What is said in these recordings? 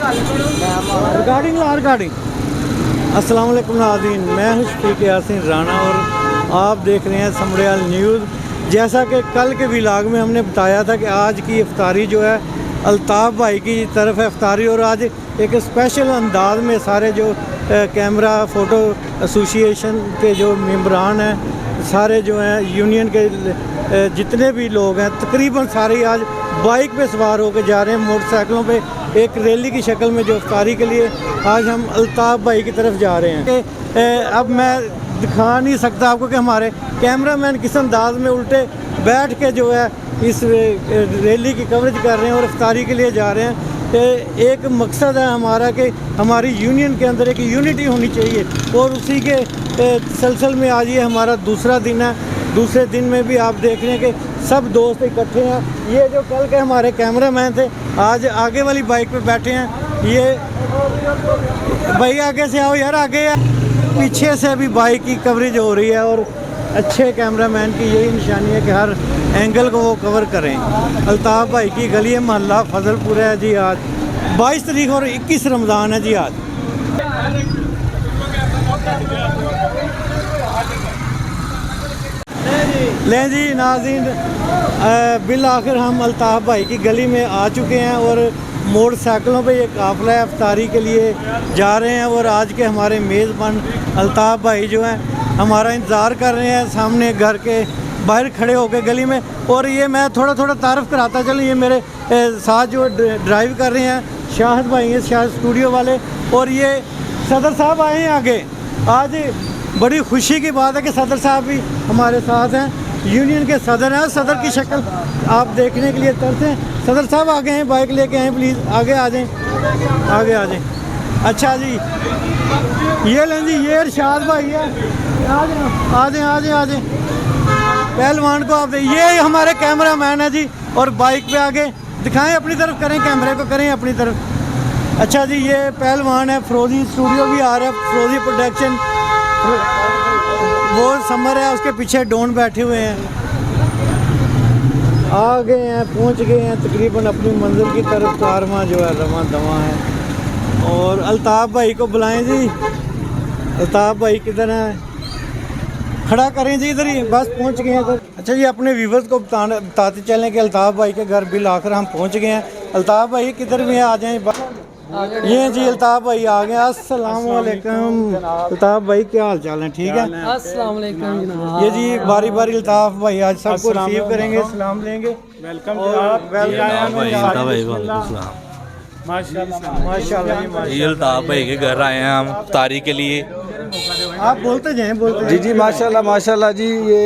Regarding अस्सलाम वालेकुम नाज़रीन, मैं हूं शफीक यासीन राना और आप देख रहे हैं समड़ियाल न्यूज़। जैसा कि कल के व्लॉग में हमने बताया था कि आज की इफ्तारी जो है अल्ताफ़ भाई की तरफ है इफ्तारी, और आज एक स्पेशल अंदाज में सारे जो कैमरा फ़ोटो एसोसिएशन के जो मेम्बरान हैं, सारे जो हैं यूनियन के जितने भी लोग हैं तकरीबन सारे आज बाइक पे सवार होकर जा रहे हैं, मोटरसाइकिलों पे एक रैली की शक्ल में जो इफ्तारी के लिए आज हम अल्ताफ़ भाई की तरफ जा रहे हैं। अब मैं दिखा नहीं सकता आपको कि हमारे कैमरामैन किस अंदाज में उल्टे बैठ के जो है इस रैली की कवरेज कर रहे हैं और इफ्तारी के लिए जा रहे हैं। एक मकसद है हमारा कि हमारी यूनियन के अंदर एक यूनिटी होनी चाहिए, और उसी के सिलसिले में आज ये हमारा दूसरा दिन है। दूसरे दिन में भी आप देख रहे हैं कि सब दोस्त इकट्ठे हैं। ये जो कल के हमारे कैमरामैन थे आज आगे वाली बाइक पे बैठे हैं। ये भाई आगे से आओ यार, आगे है। पीछे से भी बाइक की कवरेज हो रही है, और अच्छे कैमरामैन की यही निशानी है कि हर एंगल को वो कवर करें। अल्ताफ़ भाई की गली मोहल्ला फजलपुर है जी। आज 22 तारीख और 21 रमज़ान है जी। आज लें जी नाज़रीन, बिल आखिर हम अल्ताफ़ भाई की गली में आ चुके हैं और मोटरसाइकिलों पे ये काफ़िला इफ्तारी के लिए जा रहे हैं। और आज के हमारे मेज़बान अल्ताफ़ भाई जो हैं हमारा इंतज़ार कर रहे हैं सामने घर के बाहर खड़े होकर गली में। और ये मैं थोड़ा थोड़ा तारफ़ कराता चलूँ, ये मेरे साथ जो ड्राइव कर रहे हैं शाहिद भाई हैं, शाहिद स्टूडियो वाले, और ये सदर साहब आए हैं आगे। आज बड़ी खुशी की बात है कि सदर साहब भी हमारे साथ हैं, यूनियन के सदर हैं। सदर की शक्ल आप देखने के लिए तरसें। सदर साहब आगे हैं, बाइक लेके आए, प्लीज़ आगे आ जाएं, आगे आ जाएं। अच्छा जी, ये लें जी, ये इरशाद भाई है, आ जाएं आ जाएं आ जाएं। पहलवान को आप ये हमारे कैमरा मैन है जी, और बाइक पे आगे दिखाएं, अपनी तरफ करें, कैमरे को करें अपनी तरफ। अच्छा जी, ये पहलवान है, फिरोजी स्टूडियो भी आ रहा है, फिरोजी प्रोडक्शन, वो समर है, उसके पीछे डॉन बैठे हुए हैं। आ गए हैं, पहुंच गए हैं तकरीबन अपनी मंजिल की तरफ। कारवां जो है रवां दवां है। और अल्ताफ़ भाई को बुलाएं जी, अल्ताफ़ भाई किधर हैं? खड़ा करें जी, इधर ही, बस पहुंच गए हैं इधर। अच्छा जी, अपने व्यूवर्स को बताते चलें कि अल्ताफ़ भाई के घर बिल आकर हम पहुंच गए हैं। अल्ताफ़ भाई किधर भी आ जाएँ, ये जी अल्ताफ़ भाई आ गए। अस्सलाम वालेकुम अल्ताफ़ भाई, क्या हाल चाल है? ठीक है, अस्सलाम वालेकुम जनाब। ये जी बारी बारी अल्ताफ़ भाई आज सबको रिसीव करेंगे, सलाम लेंगे। वेलकम माशाल्लाह। ये अल्ताफ़ भाई के घर आए हैं हम इफ्तारी के लिए। आप बोलते जाएं, बोलते जी जी माशाल्लाह माशाल्लाह जी। ये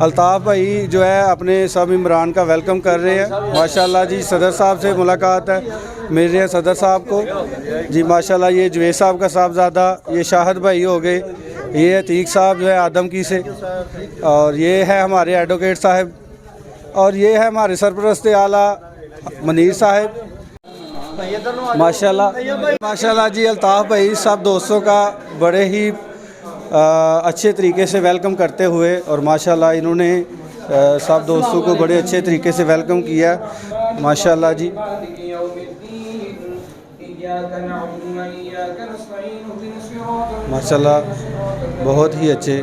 अल्ताफ़ भाई जो है अपने सब इमरान का वेलकम कर रहे हैं माशाल्लाह जी। सदर साहब से मुलाकात है, मिल रहे हैं सदर साहब को जी माशाल्लाह। ये जवेद साहब का साहबजादा, ये शाहिद भाई हो गए, ये अतीक साहब जो है आदमकी से, और ये है हमारे एडवोकेट साहब, और ये है हमारे सरपरस्त आला मनीर साहब माशाल्लाह माशाल्लाह जी। अल्ताफ़ भाई सब दोस्तों का बड़े ही अच्छे तरीके से वेलकम करते हुए, और माशाल्लाह इन्होंने सब दोस्तों को बड़े अच्छे तरीके से वेलकम किया माशाल्लाह जी। माशाल्लाह बहुत ही अच्छे।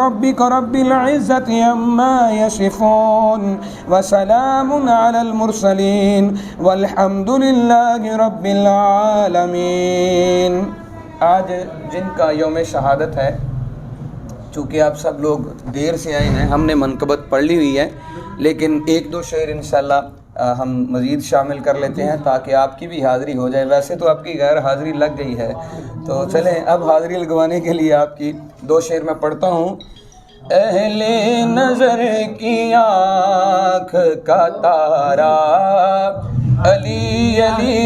रब्बिका रब्बिल इज़्ज़ति अम्मा यसिफून व सलामुन अलल मुरसलीन वल्हम्दुलिल्लाहि रब्बिल आलमीन। आज जिनका यौम शहादत है, चूँकि आप सब लोग देर से आए हैं, हमने मनकबत पढ़ ली हुई है, लेकिन एक दो शेर इंशाल्लाह हम मज़ीद शामिल कर लेते हैं ताकि आपकी भी हाज़िरी हो जाए। वैसे तो आपकी गैर हाज़िरी लग गई है, तो चलें अब हाज़िरी लगवाने के लिए आपकी दो शेर मैं पढ़ता हूँ। अहले नज़र की आँख का तारा अली अली,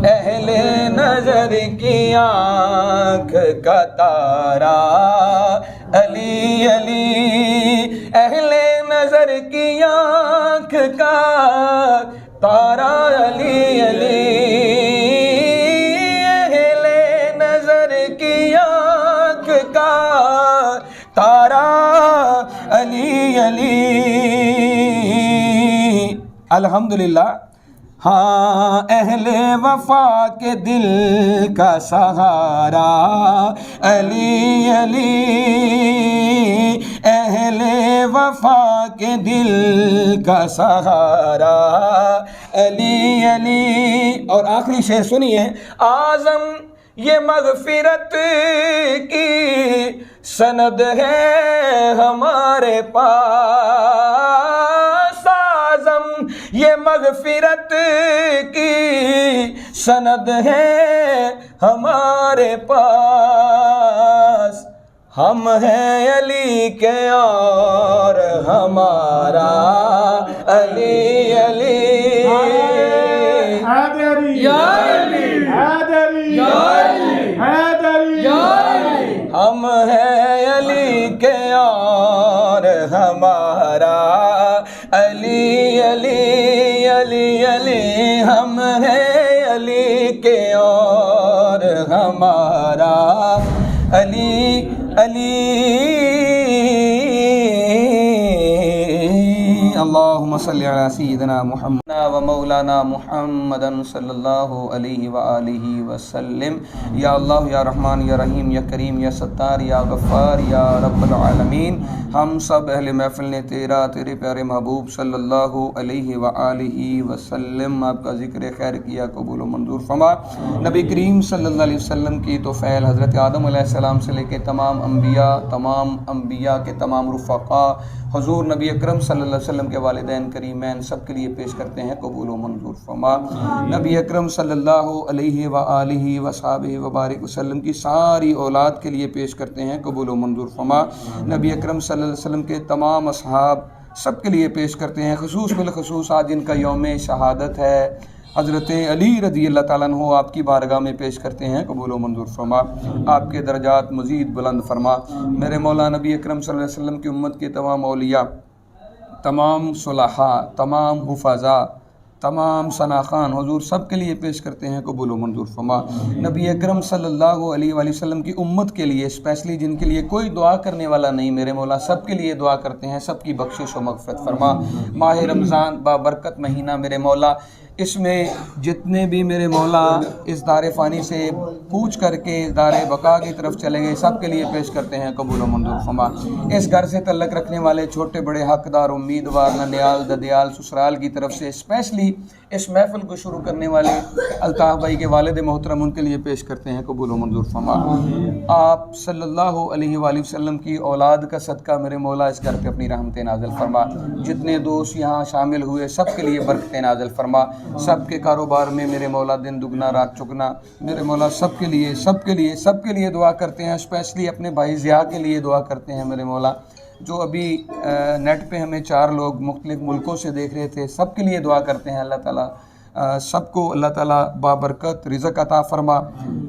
अहले नज़र की आँख का तारा अली अली, अहले नज़र की आँख का तारा अली अली, अहले नज़र की आँख का तारा अली अली। अल्हम्दुलिल्लाह। हाँ, अहले वफा के दिल का सहारा अली अली, अहले वफा के दिल का सहारा अली अली। और आखिरी शेर सुनिए। आज़म ये मग़फ़िरत की सनद है हमारे पास, आज़म ये मग़फ़िरत की सनद है हमारे पास, हम हैं अली के और हमारा अली अली, हैदरी या अली, हैदरी या अली, हैदरी या अली, हम हैं अली के और हमारा अली अली अली अली, हम हैं अली के और हमारा अली अली। अल्लाहुम्मा सल्लि अला सय्यिदिना मुहम्मद व मौलाना मुहम्मदन सल्लल्लाहु अलैहि व आलिहि वसल्लम। या अल्लाह या रहमान या रहीम या करीम या सत्तार या गफ़्फ़ार या रब्बल आलमीन। हम सब अहले महफ़िल ने तेरे प्यारे महबूब सल्लल्लाहु अलैहि व आलिहि वसल्लम आपका ज़िक्र खैर किया, कबूल व मंजूर फरमा। नबी करीम सल्लल्लाहु अलैहि वसल्लम की तोफ़ैल हज़रत आदम अलैहिस्सलाम से लेकर तमाम अम्बिया के तमाम रुफ़क़ा, हुज़ूर नबी अकरम सल्लल्लाहु अलैहि वसल्लम के वालिदैन करीमैन सब के लिए पेश करते हैं, कबूल व मंजूर फरमा। नबी अकरम सल्लल्लाहु अलैहि व आलिहि व सहाबिहि व बारिक वसल्लम की सारी औलाद के लिए पेश करते हैं, कबूल व मंजूर फरमा। नबी अकरम सल्लल्लाहु अलैहि वसल्लम के तमाम असहाब सब के लिए पेश करते हैं, खुसूस बिलखुसूस आज इनका यौम शहादत है, हज़रत अली रज़ी अल्लाह ताला अन्हु आपकी बारगाह में पेश करते हैं, कबूल व मंजूर फरमा। आपके दर्जात मज़ीद बुलंद फरमा। मेरे मौला नबी अकरम सल्लल्लाहु अलैहि वसल्लम की उम्मत के तमाम औलिया, तमाम सुलहा, तमाम हुफ़ाज़ा, तमाम सनाखान हुजूर सब के लिए पेश करते हैं, कबूल व मंजूर फरमा। नबी अकरम सल्लल्लाहु अलैहि वसल्लम की उम्मत के लिए स्पेशली जिनके लिए कोई दुआ करने वाला नहीं, मेरे मौला सब के लिए दुआ करते हैं, सब की बख्शिश व मग़फ़िरत फरमा। माह रमज़ान बाबरकत महीना मेरे मौला, इसमें जितने भी मेरे मौला इस दारे फ़ानी से कूच करके दारे बका की तरफ चले गए, सब के लिए पेश करते हैं, कबूल व मंजूर फरमा। इस घर से तल्लक रखने वाले छोटे बड़े हकदार, उम्मीदवार, ननियाल, ददियाल, ससुराल की तरफ से स्पेशली इस महफ़िल को शुरू करने वाले अल्ताफ़ भाई के वालिद मोहतरम, उनके लिए पेश करते हैं, कबूल व मंजूर फरमा। आप सल्लल्लाहु अलैहि वसल्लम की औलाद का सदका मेरे मौला इस घर पे अपनी रहमतें नाज़िल फरमा। जितने दोस्त यहाँ शामिल हुए सब के लिए बरकतें नाज़िल फरमा। सब के कारोबार में मेरे मौला दिन दुगना रात चुगना, मेरे मौला सब के लिए दुआ करते हैं। स्पेशली अपने भाई ज़िया के लिए दुआ करते हैं मेरे मौला, जो अभी नेट पे हमें 4 लोग मुख्तलिफ मुल्कों से देख रहे थे, सब के लिए दुआ करते हैं। अल्लाह ताला सबको अल्लाह ताला बाबरकत रिज़्क़ अता फरमा,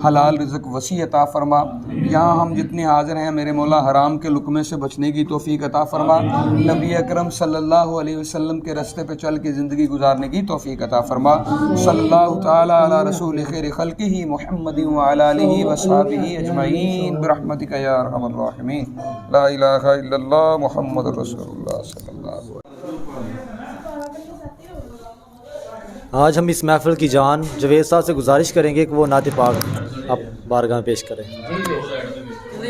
हलाल रिज़्क़ वसी अता फरमा। यहाँ हम जितने हाज़िर हैं मेरे मौला हराम के लुक़मे से बचने की तौफ़ीक़ अता फरमा। नबी अकरम सल्लल्लाहु अलैहि वसल्लम के रास्ते पे चल के ज़िंदगी गुजारने की तौफ़ीक़ अता फरमा। सल्लल्लाहु तआला अला रसूल खैर खल्क़िही मुहम्मदिन व अला आलिहि व अस्हाबिही अजमईन बिरहमतिका या अरहमर राहिमीन। ला इलाहा इल्लल्लाह मुहम्मदुर रसूलुल्लाह सल्लल्लाहु अलैहि वसल्लम। आज हम इस महफ़िल की जान जवेद साहब से गुजारिश करेंगे कि वो नात पाक आप बारगाह में पेश करें।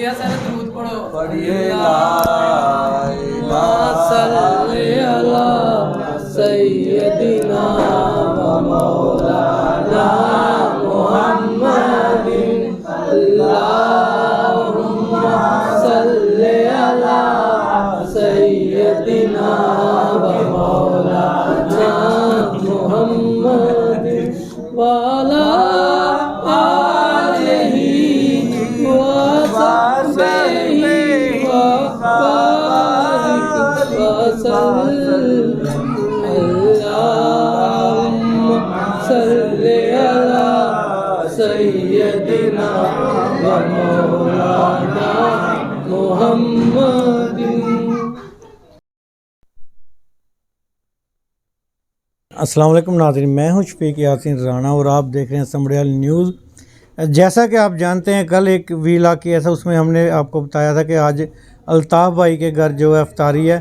लिया सारा दुरूद पढ़ो पढ़िए सल्ले अला सय्यदिना व मौलाना मुहम्मदिन अल्लाहुम्मा सल्ले अला सय्यदिना व मौलाना मुहम्मदिन व अला आलिहि व सहबिहि व बारिक व सल्लिम अल्लाहुम्मा सल्ले अला सय्यदिना व मौलाना मुहम्मदिन। अस्सलाम वालेकुम नाज़रीन, मैं हूं शफीक यासीन राणा और आप देख रहे हैं समड़ियाल न्यूज़। जैसा कि आप जानते हैं कल एक वीला किया था, उसमें हमने आपको बताया था कि आज अल्ताफ़ भाई के घर जो है अफ्तारी है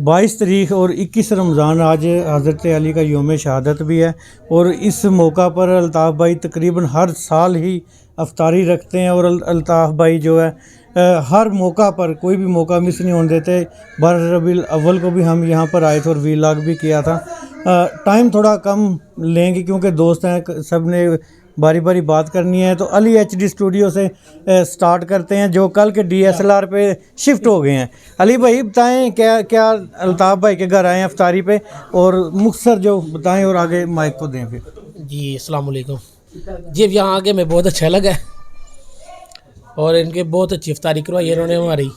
22 तारीख और 21 रमज़ान। आज हज़रत अली का योम शहादत भी है और इस मौका पर अल्ताफ़ भाई तकरीबन हर साल ही अफ्तारी रखते हैं और अल्ताफ़ भाई जो है हर मौका पर कोई भी मौका मिस नहीं होने देते। 12 रबीउल अव्वल को भी हम यहाँ पर आए थे और वीलॉग भी किया था। टाइम थोड़ा कम लेंगे क्योंकि दोस्त हैं, सब ने बारी बारी बात करनी है, तो अली HD स्टूडियो से स्टार्ट करते हैं जो कल के DSLR पे शिफ्ट हो गए हैं। अली भाई बताएं क्या क्या अल्ताफ़ भाई के घर आए हैं अफ्तारी पे, और मुख्तसर जो बताएं और आगे माइक को दें फिर। जी अस्सलाम वालेकुम जी, यहाँ आके मैं बहुत अच्छा लगा और इनके बहुत अच्छी इफ्तारी करवाई इन्होंने हमारी।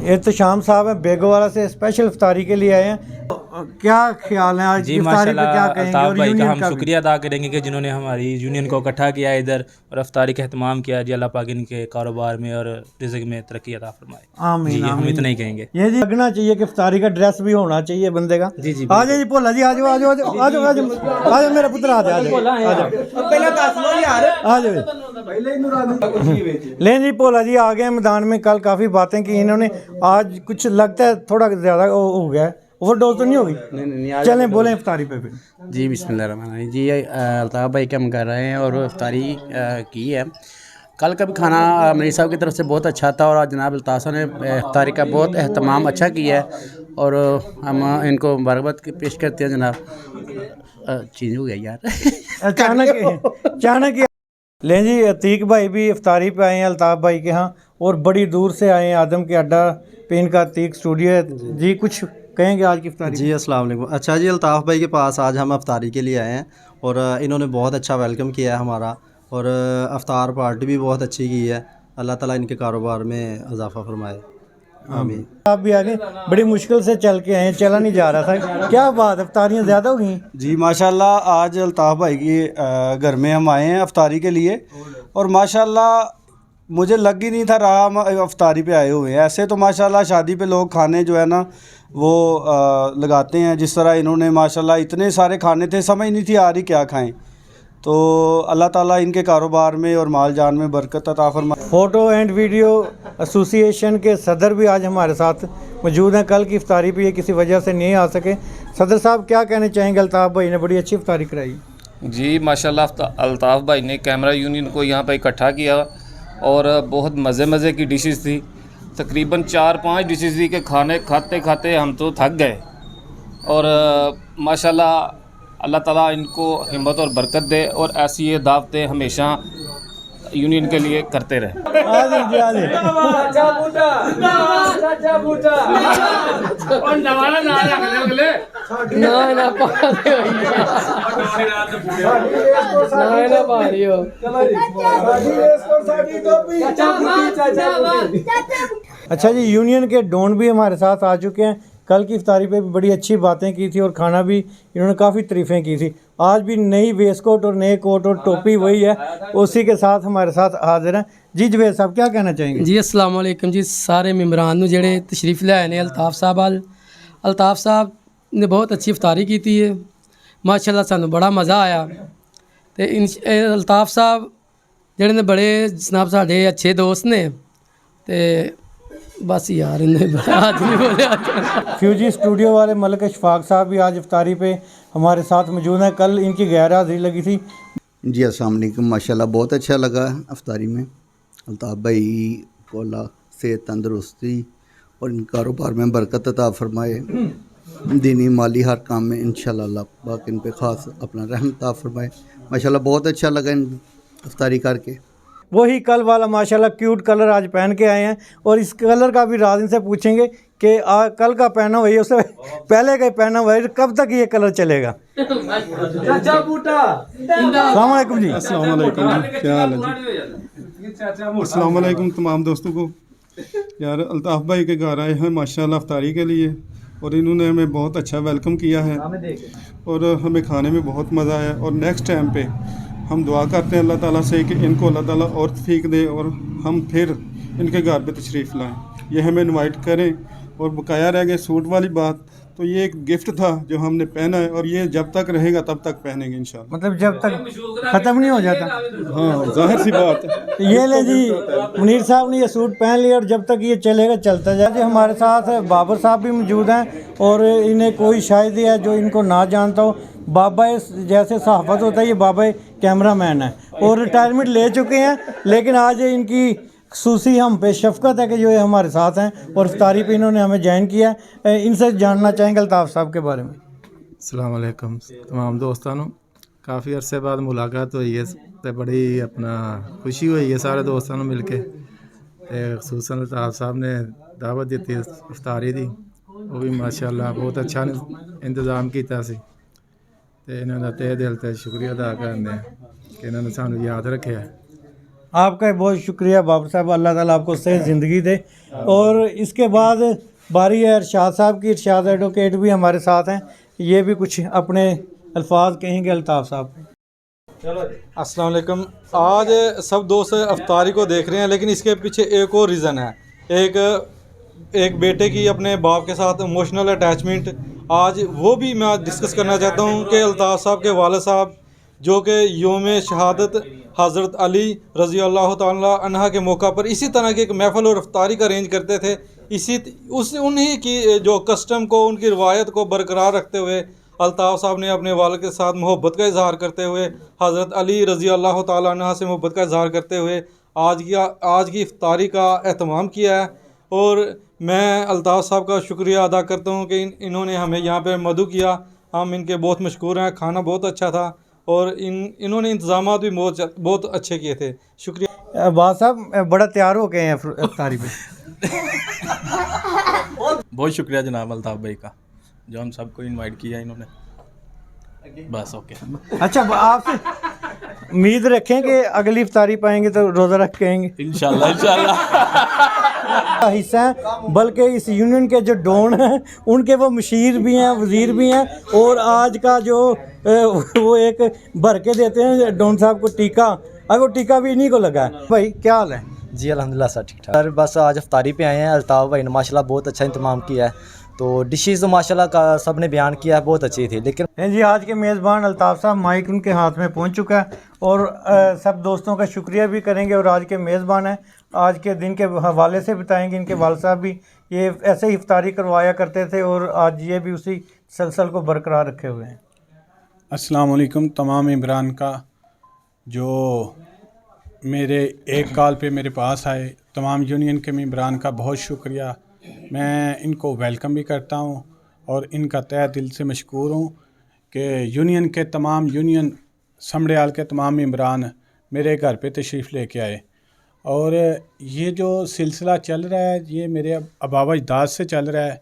एहतशाम साहब हैं बेगोवाला से, स्पेशल इफ्तारी के लिए आए हैं। क्या ख्याल है आज जी इफ्तारी पे, क्या माशाल्लाह कहेंगे? अल्ताफ़ और भाई का यूनियन हम का भी। शुक्रिया अदा करेंगे कि जिन्होंने हमारी यूनियन को इकट्ठा किया इधर और अफ्तारी का एहतमाम किया। जी अल्लाह पाक इनके कारोबार में और रिज़्क़ में तरक्की अता फरमाए। आमीन जी हम आमीन। इतना ही कहेंगे। ये जी लगना चाहिए कि इफ्तारी का ड्रेस भी होना चाहिए बंदे का। जी जी आ जाओ जी भोला जी, आ जाओ आ जाओ आ जाओ आ जाओ आ जाओ आ जाओ मेरा पुत्र, आ जाओ आ जाओ आ जाओ। लें जी भोला जी आ गए मैदान में। कल काफ़ी बातें की इन्होंने, आज कुछ लगता है थोड़ा ज़्यादा हो गया, ओवरडोज तो नहीं होगी? नहीं चलें बोलें इफ्तारी पे फिर। जी बिस्मिल्लाहिर्रहमानिर्रहीम। जी अल्ताफ़ भाई के हम कर रहे हैं और इफ्तारी की है। कल का भी खाना मनीर साहब की तरफ से बहुत अच्छा था और आज जनाब अल्ताफ़ साहब ने इफ्तारी का बहुत अहतमाम अच्छा किया है और हम इनको मुबारकबाद पेश करते हैं जनाब। चीज़ हो गया यार अचानक लें जी अतीक भाई भी इफ्तारी पे आए हैं अल्ताफ़ भाई के यहाँ और बड़ी दूर से आए हैं। आदम के अड्डा पे इनका अतीक स्टूडियो है जी, कुछ कहेंगे आज की इफ्तारी? जी अस्सलाम वालेकुम। अच्छा जी, अल्ताफ़ भाई के पास आज हम अफ्तारी के लिए आए हैं और इन्होंने बहुत अच्छा वेलकम किया है हमारा और अफ्तार पार्टी भी बहुत अच्छी की है। अल्लाह ताला इनके कारोबार में इजाफ़ा फरमाए, आमीन। आप भी आगे बड़ी मुश्किल से चल के आए, चला नहीं जा रहा था, क्या बात अफ्तारियाँ ज़्यादा हो गई? जी माशाल्लाह, आज अल्ताफ़ भाई के घर में हम आए हैं अफ्तारी के लिए और माशाल्लाह मुझे लग ही नहीं था रहा हम अफ्तारी पे आए हुए हैं। ऐसे तो माशाल्लाह शादी पे लोग खाने जो है ना वो लगाते हैं, जिस तरह इन्होंने माशाल्लाह इतने सारे खाने थे, समझ नहीं थी आ रही क्या खाएं। तो अल्लाह ताला इनके कारोबार में और माल जान में बरकत अता फरमाए। फ़ोटो एंड वीडियो एसोसिएशन के सदर भी आज हमारे साथ मौजूद हैं। कल की इफ्तारी पे ये किसी वजह से नहीं आ सके। सदर साहब क्या कहना चाहेंगे? अल्ताफ़ भाई ने बड़ी अच्छी इफ्तारी कराई। जी माशाल्लाह अल्ताफ़ भाई ने कैमरा यूनियन को यहाँ पर इकट्ठा किया और बहुत मज़े की डिशेस थी। तकरीबन 4-5 डिशेस थी कि खाने खाते खाते हम तो थक गए और माशाल्लाह अल्लाह ताला इनको हिम्मत और बरकत दे और ऐसी ये दावतें हमेशा यूनियन के लिए करते रहे। अच्छा जी, यूनियन के डॉन भी हमारे साथ आ चुके हैं। कल की इफ्तारी पे भी बड़ी अच्छी बातें की थी और खाना भी इन्होंने काफ़ी तारीफ़ें की थी। आज भी नई वेस्टकोट और नए कोट और टोपी वही है, उसी के साथ हमारे साथ हाजिर हैं। जी जवेद साहब क्या कहना चाहेंगे? जी अस्सलाम वालेकुम जी, सारे मेम्बरान नूं जेहड़े तशरीफ ले आए ने अल्ताफ़ साहब वाल। अल्ताफ़ साहब ने बहुत अच्छी इफ्तारी की थी माशाल्लाह, सानू बड़ा मज़ा आया। तो अल्ताफ़ साहब जेहड़े ने बड़े जनाब साढ़े अच्छे दोस्त ने, तो बस यार इन्हें बड़ा आज नहीं बोले। फ्यूजी स्टूडियो वाले मलिक इशफाक साहब भी आज इफ्तारी पे हमारे साथ मौजूद हैं। कल इनकी गैर हाज़िरी लगी थी। जी अस्सलाम वालेकुम। माशाल्लाह बहुत अच्छा लगा अफ्तारी में। अल्ताफ़ भाई को अल्लाह सेहत तंदरुस्ती और इन कारोबार में बरकत अता फरमाए, दीनी माली हर काम में इंशाल्लाह अल्लाह पाक इन पे ख़ास अपना रहम अता फरमाए। माशाल्लाह बहुत अच्छा लगा इन अफ्तारी करके। वही कल वाला माशाल्लाह क्यूट कलर आज पहन के आए हैं, और इस कलर का भी राज इनसे पूछेंगे कि कल का पहना हुआ है उससे पहले का पहना हुआ है, कब तक ये कलर चलेगा। अस्सलाम वालेकुम जी। अस्सलाम वालेकुम जी, क्या हाल है जी। अस्सलाम वालेकुम तमाम दोस्तों को। यार अल्ताफ़ भाई के घर आए हैं माशाल्लाह अफ्तारी के लिए, और इन्होंने हमें बहुत अच्छा वेलकम किया है और हमें खाने में बहुत मज़ा आया। और नेक्स्ट टाइम पे हम दुआ करते हैं अल्लाह ताला से कि इनको अल्लाह ताला और तौफीक दे और हम फिर इनके घर पे तशरीफ़ लाएं। ये हमें इनवाइट करें। और बकाया रह गए सूट वाली बात, तो ये एक गिफ्ट था जो हमने पहना है, और ये जब तक रहेगा तब तक पहनेंगे इंशाल्लाह। मतलब जब तक ख़त्म नहीं हो जाता। हाँ जाहिर सी बात है। ये ले जी, मुनीर साहब ने ये सूट पहन लिया और जब तक ये चलेगा चलता जाए। हमारे साथ बाबर साहब भी मौजूद हैं, और इन्हें कोई शायद है जो इनको ना जानता हो। बाबा जैसे सहाफ़त होता है, ये बाबा कैमरा मैन है और रिटायरमेंट ले चुके हैं, लेकिन आज इनकी खसूसी हम पे शफ़क़त है कि जो ये हमारे साथ हैं और इफ्तारी पे इन्होंने हमें ज्वाइन किया है। इनसे जानना चाहेंगे अल्ताफ़ साहब के बारे में। अस्सलाम वालेकुम तमाम दोस्तों, काफ़ी अरसे बाद मुलाकात हुई है, तो बड़ी अपना खुशी हुई है सारे दोस्तों मिल के। खसूसन अल्ताफ़ साहब ने दावत दी थी इफ्तारी दी, वो भी माशाल्लाह बहुत अच्छा इंतज़ाम किया सी, तो इन्होंने तहे दिल से शुक्रिया अदा करने कि इन्होंने सानू याद रखे। आपका बहुत शुक्रिया बाबर साहब, अल्लाह ताला आपको सही ज़िंदगी दे। और इसके बाद बारी है इरशाद साहब की। इरशाद एडवोकेट भी हमारे साथ हैं, ये भी कुछ अपने अल्फाज कहेंगे अल्ताफ़ साहब। अस्सलाम वालेकुम। आज सब दोस्त अफ्तारी को देख रहे हैं, लेकिन इसके पीछे एक और रीज़न है। एक बेटे की अपने बाप के साथ इमोशनल अटैचमेंट, आज वो भी मैं डिस्कस करना चाहता हूँ कि अल्ताफ़ साहब के वालिद साहब जो कि योम शहादत हज़रत अली रज़ी अल्लाह ताला अन्हा के मौका पर इसी तरह की एक महफ़िल और अफ्तारी का अरेंज करते थे। उन्हीं की जो कस्टम को, उनकी रवायत को बरकरार रखते हुए अल्ताफ़ साहब ने अपने वालिद के साथ मोहब्बत का इज़हार करते हुए, हज़रत अली रज़ी अल्लाह ताला अन्हा से मोहब्बत का इज़हार करते हुए आज की इफ्तारी का एहतमाम किया है। और मैं अल्ताफ़ साहब का शुक्रिया अदा करता हूँ कि इन्होंने हमें यहाँ पर मदू किया। हम इनके बहुत मशकूर हैं। खाना बहुत अच्छा था और इन्होंने इंतज़ामात भी बहुत अच्छे किए थे। शुक्रिया। बाद साहब बड़ा तैयार हो गए हैं इफ्तारी पे। बहुत शुक्रिया जनाब अल्ताफ़ भाई का, जो हम सबको इनवाइट किया इन्होंने। बस ओके। अच्छा, आपसे उम्मीद रखें कि अगली इफ्तारी पाएंगे तो रोज़ा रख के आएंगे इंशाल्लाह। हिस्सा है, बल्कि इस यूनियन के जो डॉन हैं उनके वो मशीर भी हैं, वज़ीर भी हैं, और आज का जो वो एक भर के देते हैं डॉन साहब को टीका, अब वो टीका भी इन्हीं को लगा है। भाई क्या हाल है जी? अल्हम्दुलिल्लाह सर ठीक ठाक। सर बस आज अफ्तारी पे आए हैं। अल्ताफ़ भाई ने माशाल्लाह बहुत अच्छा इंतज़ाम किया है, तो डिशेज़ तो माशाल्लाह का सब ने बयान किया है बहुत अच्छी थी। लेकिन जी आज के मेज़बान अल्ताफ़ साहब, माइक उनके हाथ में पहुंच चुका है, और सब दोस्तों का शुक्रिया भी करेंगे। और आज के मेज़बान हैं, आज के दिन के हवाले से बताएंगे। इनके वालिद साहब भी ये ऐसे ही इफ्तारी करवाया करते थे, और आज ये भी उसी सलसल को बरकरार रखे हुए हैं। अस्सलाम वालेकुम तमाम इमरान का, जो मेरे एक कॉल पे मेरे पास आए, तमाम यूनियन के मेंबरान का बहुत शुक्रिया। मैं इनको वेलकम भी करता हूँ और इनका तहे दिल से मशकूर हूँ कि यूनियन के तमाम समड़ियाल के तमाम मेंबरान मेरे घर पे तशरीफ़ लेके आए। और ये जो सिलसिला चल रहा है ये मेरे अबाव अजदाद से चल रहा है।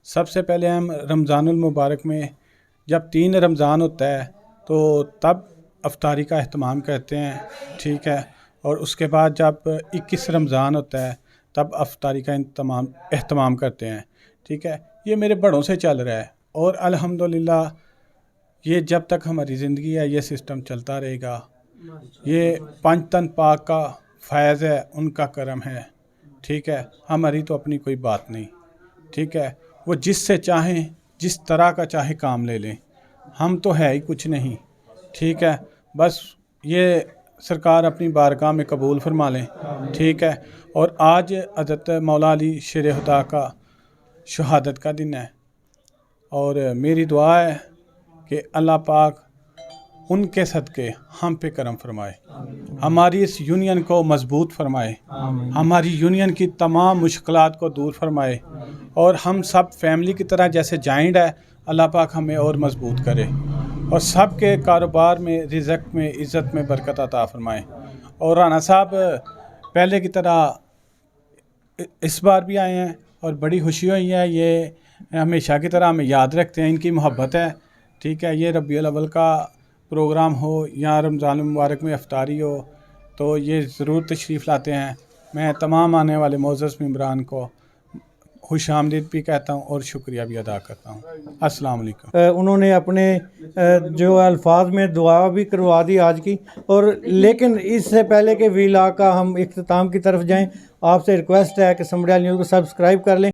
सबसे पहले हम रमज़ानुल मुबारक में जब 3 रमज़ान होता है तो तब अफ्तारी का अहतमाम करते हैं, ठीक है। और उसके बाद जब 21 रमज़ान होता है तब अफ्तारी का अहतमाम करते हैं, ठीक है। ये मेरे बड़ों से चल रहा है और अल्हम्दुलिल्लाह ये जब तक हमारी ज़िंदगी है ये सिस्टम चलता रहेगा। ये पंचतन पाक का फैज़ है, उनका करम है, ठीक है। हमारी तो अपनी कोई बात नहीं, ठीक है। वो जिससे चाहें जिस तरह का चाहे काम ले लें, हम तो है ही कुछ नहीं, ठीक है। बस ये सरकार अपनी बारगाह में कबूल फरमा लें, ठीक है। और आज हज़रत मौला अली शेर खुदा का शहादत का दिन है और मेरी दुआ है कि अल्लाह पाक उनके सदक़े हम पे करम फरमाए, हमारी इस यूनियन को मजबूत फरमाए, हमारी यूनियन की तमाम मुश्किलात को दूर फरमाए और हम सब फैमिली की तरह जैसे जॉइंट है, अल्लाह पाक हमें और मजबूत करे और सब के कारोबार में, रिज़्क़ में, इज़्ज़त में बरकत अता फरमाए। और राना साहब पहले की तरह इस बार भी आए हैं और बड़ी खुशी हुई है। ये हमेशा की तरह हमें याद रखते हैं, इनकी मोहब्बत है। ठीक है, ये रबीउल अव्वल का प्रोग्राम हो या रमज़ान मुबारक में इफ्तारी हो तो ये ज़रूर तशरीफ़ लाते हैं। मैं तमाम आने वाले मोअज़्ज़ज़ मेंबरान को खुश आमदीद भी कहता हूँ और शुक्रिया भी अदा करता हूँ। अस्सलाम वालेकुम। उन्होंने अपने जो अल्फाज में दुआ भी करवा दी आज की, और लेकिन इससे पहले कि वीलाग का हम इख्तिताम की तरफ जाएं, आपसे रिक्वेस्ट है कि समड़ियाल न्यूज़ को सब्सक्राइब कर लें।